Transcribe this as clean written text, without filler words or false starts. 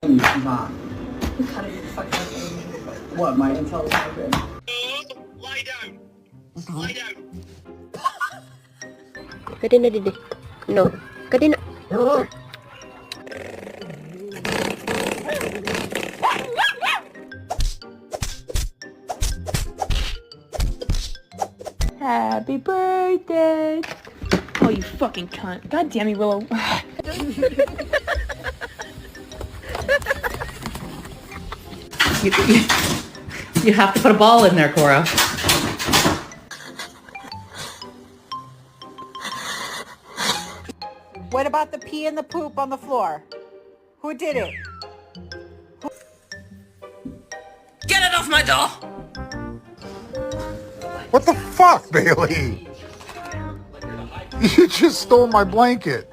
Not. Cut it fucking What, my intel's not good? Lie down. Lie down. Kadina didi. No. Kadina. Happy birthday. Oh, you fucking cunt. God damn you, Willow. You have to put a ball in there, Cora. What about the pee and the poop on the floor? Who did it? Get it off my door! What the fuck, Bailey? You just stole my blanket.